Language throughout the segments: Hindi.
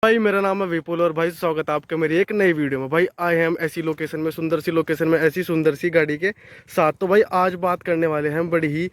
भाई मेरा नाम है विपुल और भाई स्वागत है आपका मेरी एक नई वीडियो में। भाई आए हैं हम ऐसी लोकेशन में, सुंदर सी लोकेशन में, ऐसी सुंदर सी गाड़ी के साथ। तो भाई आज बात करने वाले हैं बड़ी ही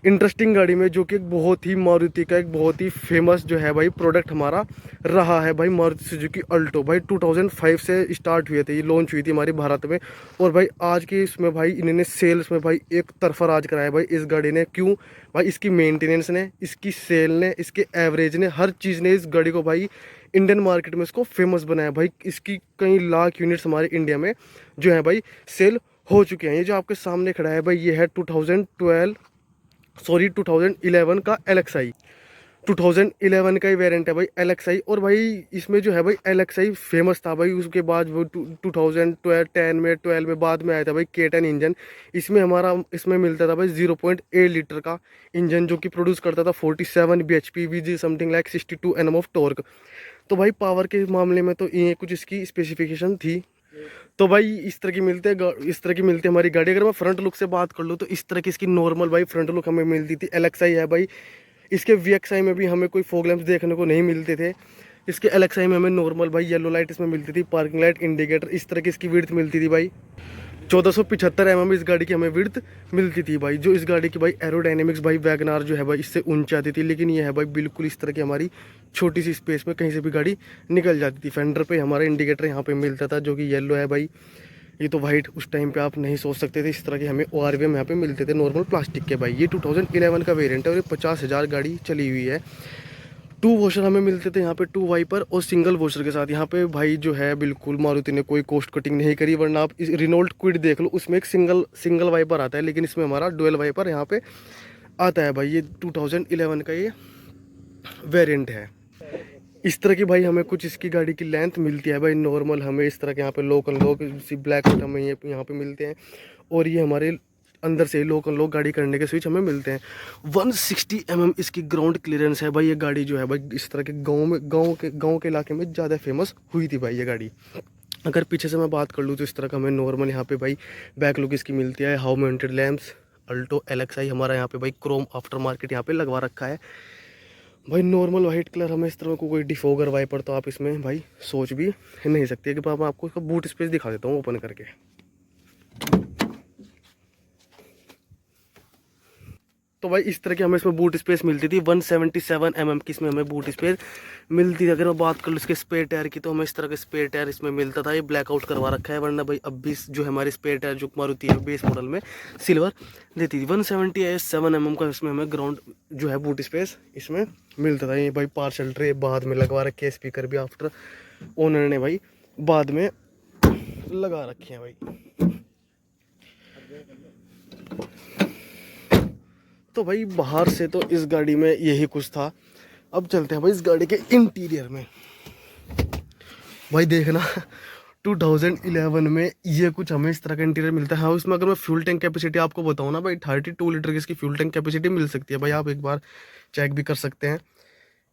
इंटरेस्टिंग गाड़ी में, जो कि एक बहुत ही मारुति का एक बहुत ही फेमस जो है भाई प्रोडक्ट हमारा रहा है भाई, मारुति सुजुकी अल्टो। भाई 2005 से स्टार्ट हुए थे, ये लॉन्च हुई थी हमारे भारत में। और भाई आज के इसमें भाई इन्होंने सेल्स में भाई एक तरफा राज कराया भाई इस गाड़ी ने। क्यों भाई? इसकी मेंटेनेंस ने, इसकी सेल ने, इसके एवरेज ने, हर चीज़ ने इस गाड़ी को भाई इंडियन मार्केट में इसको फेमस बनाया भाई। इसकी कई लाख यूनिट्स हमारे इंडिया में जो है भाई सेल हो चुके हैं। ये जो आपके सामने खड़ा है भाई, ये है 2011 का LXI। 2011 का ही वेरिएंट है भाई LXI। और भाई इसमें जो है भाई LXI फेमस था भाई। उसके बाद वो 2012 में बाद में आया था भाई K10 इंजन। इसमें मिलता था भाई 0.8 लीटर का इंजन, जो कि प्रोड्यूस करता था 47 bhp with something like 62 Nm of torque. तो भाई पावर के मामले में तो ये कुछ इसकी स्पेसिफिकेशन थी। तो भाई इस तरह की मिलते हैं, हमारी गाड़ी। अगर मैं फ्रंट लुक से बात कर लूँ तो इस तरह की इसकी नॉर्मल भाई फ्रंट लुक हमें मिलती थी। LXI है भाई, इसके VXI में भी हमें कोई फॉग लैंप्स देखने को नहीं मिलते थे। इसके LXI में हमें नॉर्मल भाई येलो लाइट इसमें मिलती थी, पार्किंग लाइट, इंडिकेटर, इस तरह की इसकी विड्थ मिलती थी भाई। 1475 mm इस गाड़ी की हमें विड्थ मिलती थी भाई। जो इस गाड़ी की भाई एरोडायनेमिक्स भाई वैगनार जो है भाई इससे ऊंची आती थी, लेकिन ये है भाई बिल्कुल इस तरह की हमारी छोटी सी स्पेस में कहीं से भी गाड़ी निकल जाती थी। फेंडर पे हमारा इंडिकेटर यहाँ पे मिलता था, जो कि येलो है भाई। ये तो वाइट उस टाइम पे आप नहीं सोच सकते थे। इस तरह के हमें ORVM यहाँ पे मिलते थे नॉर्मल प्लास्टिक के भाई। ये 2011 का वेरिएंट है और ये 50,000 गाड़ी चली हुई है। 2 वॉशर हमें मिलते थे यहाँ पे, 2 वाइपर और सिंगल वॉशर के साथ। यहाँ पे भाई जो है बिल्कुल मारुति ने कोई कॉस्ट कटिंग नहीं करी, वरना आप इस रिनोल्ट क्विड देख लो, उसमें एक सिंगल वाइपर आता है, लेकिन इसमें हमारा डुअल वाइपर यहाँ पे आता है भाई। ये 2011 का ये वेरिएंट है। इस तरह की भाई हमें कुछ इसकी गाड़ी की लेंथ मिलती है भाई नॉर्मल। हमें इस तरह के यहाँ पे लोकल लोग ब्लैक हमें ये यहाँ पे मिलते हैं। और ये हमारे अंदर से लोकल लोग गाड़ी करने के स्विच हमें मिलते हैं। 160 mm इसकी ग्राउंड क्लियरेंस है भाई। ये गाड़ी जो है भाई इस तरह के गाँव के इलाके में ज़्यादा फेमस हुई थी भाई ये गाड़ी। अगर पीछे से मैं बात कर लूँ तो इस तरह का हमें नॉर्मल यहाँ पे भाई बैक लुक इसकी मिलती है। How mounted lamps, Alto LXI हमारा यहाँ पे भाई क्रोम आफ्टर मार्केट यहाँ पे लगवा रखा है भाई। नॉर्मल वाइट कलर हमें इस तरह को कोई डिफोगर वाइपर तो आप इसमें भाई सोच भी नहीं सकते। कि मैं आपको इसका बूट स्पेस दिखा देता हूँ ओपन करके। तो भाई इस तरह की हमें इसमें बूट स्पेस मिलती थी। 177 mm की इसमें हमें बूट स्पेस मिलती थी। अगर मैं बात कर लूँ इसके स्पेयर टायर की, तो हमें इस तरह के स्पेयर टायर इसमें मिलता था। ये ब्लैकआउट करवा रखा है, वरना भाई अब भी जो है हमारी स्पेयर टायर जो मारुति है बेस मॉडल में सिल्वर देती थी। 177 mm का इसमें हमें ग्राउंड जो है बूट स्पेस इसमें मिलता था। ये भाई पार्सल ट्रे बाद में लगवा रखे हैं, स्पीकर भी आफ्टर ओनर ने भाई बाद में लगा रखे हैं भाई। तो भाई बाहर से तो इस गाड़ी में यही कुछ था। अब चलते हैं भाई इस गाड़ी के इंटीरियर में। भाई देखना 2011 में ये कुछ हमें इस तरह का इंटीरियर मिलता है। हाँ, इसमें अगर मैं फ्यूल टैंक कैपेसिटी आपको बताऊँ ना भाई, 32 लीटर की इसकी फ्यूल टैंक कैपेसिटी मिल सकती है भाई। आप एक बार चेक भी कर सकते हैं।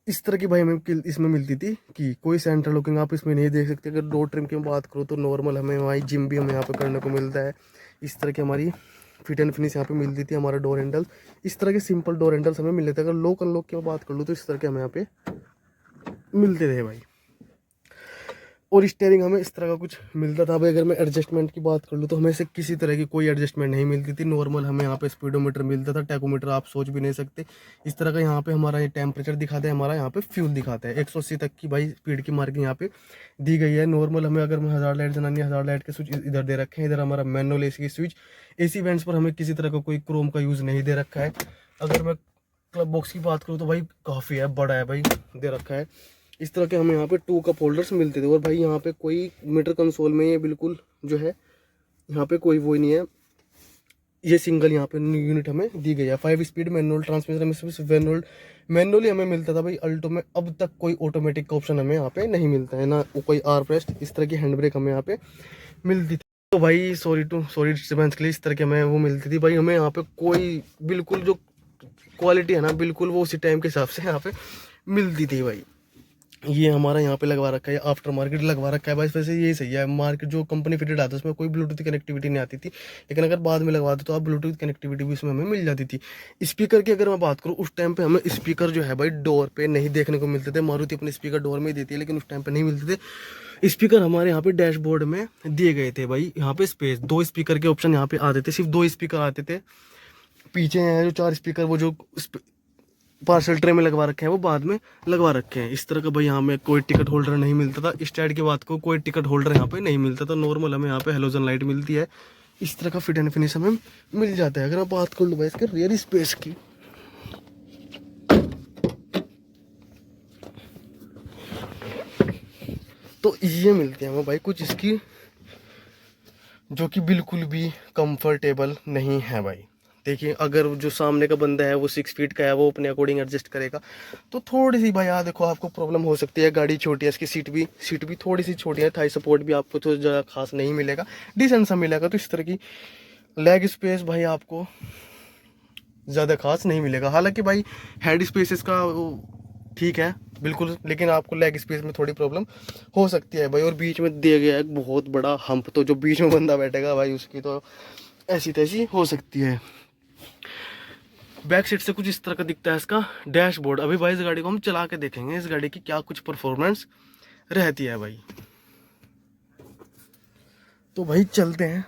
इस तरह की भाई हमें इसमें मिलती थी कि कोई सेंटर लुकिंग आप इसमें नहीं देख सकते। अगर डोर ट्रिम की बात करूँ तो नॉर्मल हमें वहाँ जिम भी हमें यहाँ पे करने को मिलता है। इस तरह की हमारी फिट एंड फिनिश यहाँ पे मिलती थी। हमारा डोर हैंडल इस तरह के सिंपल डोर हैंडल्स हमें मिलते थे। अगर लोकल लोग की बात कर लूँ तो इस तरह के हमें यहाँ पे मिलते थे भाई। और स्टीयरिंग हमें इस तरह का कुछ मिलता था भाई। अगर मैं एडजस्टमेंट की बात कर लूँ तो हमें से किसी तरह की कोई एडजस्टमेंट नहीं मिलती थी। नॉर्मल हमें यहाँ पे स्पीडोमीटर मिलता था, टैकोमीटर आप सोच भी नहीं सकते। इस तरह का यहाँ पे हमारा ये टेम्परेचर दिखाता है, हमारा यहाँ पे फ्यूल दिखाता है। 180 तक की भाई स्पीड की मार्किंग यहाँ पे दी गई है। नॉर्मल हमें अगर 1000 लाइट जलानी है, 1000 लाइट के स्विच इधर दे रखे हैं। इधर हमारा मैनुअल AC की स्विच। AC वेंट्स पर हमें किसी तरह का कोई क्रोम का यूज़ नहीं दे रखा है। अगर मैं क्लब बॉक्स की बात करूँ तो भाई काफ़ी है, बड़ा है भाई, दे रखा है। इस तरह के हमें यहाँ पे 2 कप होल्डर्स मिलते थे। और भाई यहाँ पे कोई मीटर कंसोल में ये बिल्कुल जो है यहाँ पे कोई वो नहीं है। ये सिंगल यहाँ पे यूनिट हमें दी गई है। 5 स्पीड मैनुअल ट्रांसमिशन हमें सिर्फ मैनुअली हमें मिलता था भाई अल्टो में। अब तक कोई ऑटोमेटिक का ऑप्शन हमें यहाँ पे नहीं मिलता है, ना कोई आर-प्रेस्ट। इस तरह की हैंड ब्रेक हमें यहाँ पे मिलती थी। तो भाई सॉरी डिस्टर्बेंस के लिए इस तरह की हमें वो मिलती थी भाई। हमें यहाँ पे कोई बिल्कुल जो क्वालिटी है ना, बिल्कुल वो उसी टाइम के हिसाब से यहाँ पे मिलती थी भाई। ये हमारा यहाँ पे लगवा रखा है, आफ्टर मार्केट लगवा रखा है भाई। वैसे यही सही है, मार्केट जो कंपनी फिटेड आता है उसमें कोई ब्लूटूथ कनेक्टिविटी नहीं आती थी, लेकिन अगर बाद में लगवा दो तो आप ब्लूटूथ कनेक्टिविटी भी उसमें हमें मिल जाती थी। स्पीकर की अगर मैं बात करूँ, उस टाइम पे हमें स्पीकर जो है भाई डोर पे नहीं देखने को मिलते थे। मारुति अपने स्पीकर डोर में ही देती है, लेकिन उस टाइम पे नहीं मिलते थे। स्पीकर हमारे यहाँ पे डैशबोर्ड में दिए गए थे भाई। यहाँ पे स्पेस 2 स्पीकर के ऑप्शन यहाँ पे आते थे, सिर्फ 2 स्पीकर आते थे। पीछे हैं जो 4 स्पीकर, वो जो पार्सल ट्रे में लगवा रखे हैं वो बाद में लगवा रखे हैं। इस तरह का भाई यहाँ में कोई टिकट होल्डर नहीं मिलता था। इस टाइड की बात को कोई टिकट होल्डर यहाँ पे नहीं मिलता था, नॉर्मल हमें यहाँ पे हेलोजन लाइट मिलती है। इस तरह का फिट एंड फिनिश हमें मिल जाता है। अगर मैं बात कर लूँ भाई इसके रियर स्पेस की, तो ये मिलते हैं हमें भाई कुछ इसकी जो कि बिल्कुल भी कंफर्टेबल नहीं है भाई। देखिए, अगर जो सामने का बंदा है वो 6 फीट का है, वो अपने अकॉर्डिंग एडजस्ट करेगा तो थोड़ी सी भाई यहाँ देखो आपको प्रॉब्लम हो सकती है। गाड़ी छोटी है, इसकी सीट भी थोड़ी सी छोटी है, थाई सपोर्ट भी आपको तो ज़्यादा खास नहीं मिलेगा, डिसेंट सा मिलेगा। तो इस तरह की लेग स्पेस भाई आपको ज़्यादा खास नहीं मिलेगा। हालांकि भाई हेड स्पेस इसका ठीक है बिल्कुल, लेकिन आपको लेग स्पेस में थोड़ी प्रॉब्लम हो सकती है भाई। और बीच में दिया गया है एक बहुत बड़ा हम्प, तो जो बीच में बंदा बैठेगा भाई उसकी तो ऐसी तैसी हो सकती है। बैक सीट से कुछ इस तरह का दिखता है इसका डैशबोर्ड। अभी भाई इस गाड़ी को हम चला के देखेंगे, इस गाड़ी की क्या कुछ परफॉर्मेंस रहती है भाई। तो भाई चलते हैं।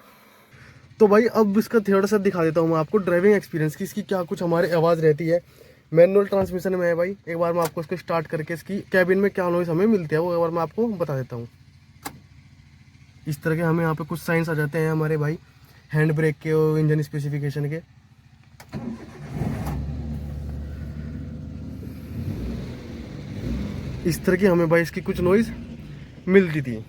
तो भाई अब इसका थोड़ा सा दिखा देता हूँ मैं आपको ड्राइविंग एक्सपीरियंस की, इसकी क्या कुछ हमारी आवाज़ रहती है। मैनुअल ट्रांसमिशन में है भाई। एक बार मैं आपको इसको स्टार्ट करके इसकी कैबिन में क्या नॉइस हमें मिलती है वो एक बार मैं आपको बता देता हूँ। इस तरह के हमें यहाँ पे कुछ साइंस आ जाते हैं हमारे भाई हैंड ब्रेक के और इंजन स्पेसिफिकेशन के। इस तरह की हमें भाई इसकी कुछ नॉइज मिलती थी।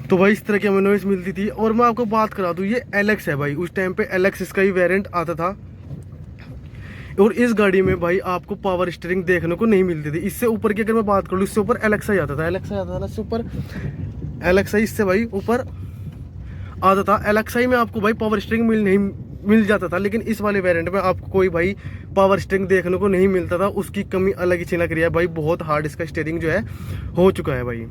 तो भाई इस तरह की हमें नॉइस मिलती थी। और मैं आपको बात करा दूँ, ये एलेक्स है भाई, उस टाइम पे एलेक्स इसका ही वेरिएंट आता था। और इस गाड़ी में भाई आपको पावर स्टीयरिंग देखने को नहीं मिलती थी। इससे ऊपर की अगर मैं बात करूँ, इससे ऊपर एलेक्सा ही आता था, इससे ऊपर एलेक्सा इससे भाई ऊपर आता था। एलेक्सा ही में आपको भाई पावर स्टीयरिंग मिल जाता था, लेकिन इस वाले वेरिएंट में आपको कोई भाई पावर स्टीयरिंग देखने को नहीं मिलता था। उसकी कमी अलग ही छिलक रही है भाई, बहुत हार्ड इसका स्टीयरिंग जो है हो चुका है भाई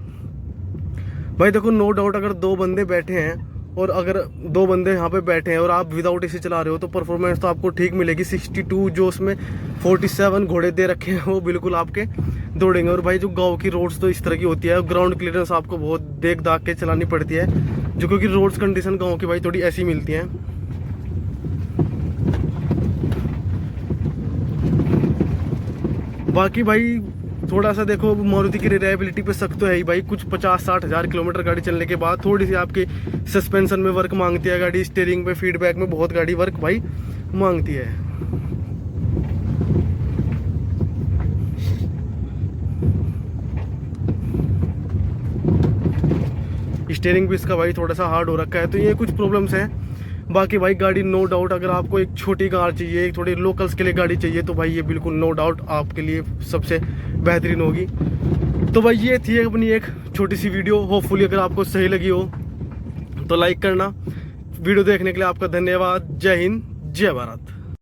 देखो, नो डाउट अगर 2 बंदे बैठे हैं और अगर 2 बंदे यहाँ पे बैठे हैं और आप विदाउट एसी चला रहे हो तो परफॉर्मेंस तो आपको ठीक मिलेगी। 62 जो उसमें 47 घोड़े दे रखे हैं वो बिल्कुल आपके दौड़ेंगे। और भाई जो गांव की रोड्स तो इस तरह की होती है, ग्राउंड क्लियरेंस आपको बहुत देख दाख के चलानी पड़ती है, जो क्योंकि रोड्स कंडीशन गाँव की भाई थोड़ी ऐसी मिलती हैं। बाकी भाई थोड़ा सा देखो, मारुति की रिलायबिलिटी पे शक तो है ही भाई। कुछ 50-60 हज़ार किलोमीटर गाड़ी चलने के बाद थोड़ी सी आपकी सस्पेंशन में वर्क मांगती है गाड़ी, स्टीयरिंग पे फीडबैक में बहुत गाड़ी वर्क भाई मांगती है। स्टीयरिंग भी इसका भाई थोड़ा सा हार्ड हो रखा है, तो ये कुछ प्रॉब्लम्स हैं। बाकी भाई गाड़ी नो डाउट, अगर आपको एक छोटी कार चाहिए, एक थोड़ी लोकल्स के लिए गाड़ी चाहिए, तो भाई ये बिल्कुल नो डाउट आपके लिए सबसे बेहतरीन होगी। तो भाई ये थी अपनी एक छोटी सी वीडियो। होपफुली अगर आपको सही लगी हो तो लाइक करना। वीडियो देखने के लिए आपका धन्यवाद। जय हिंद, जय भारत।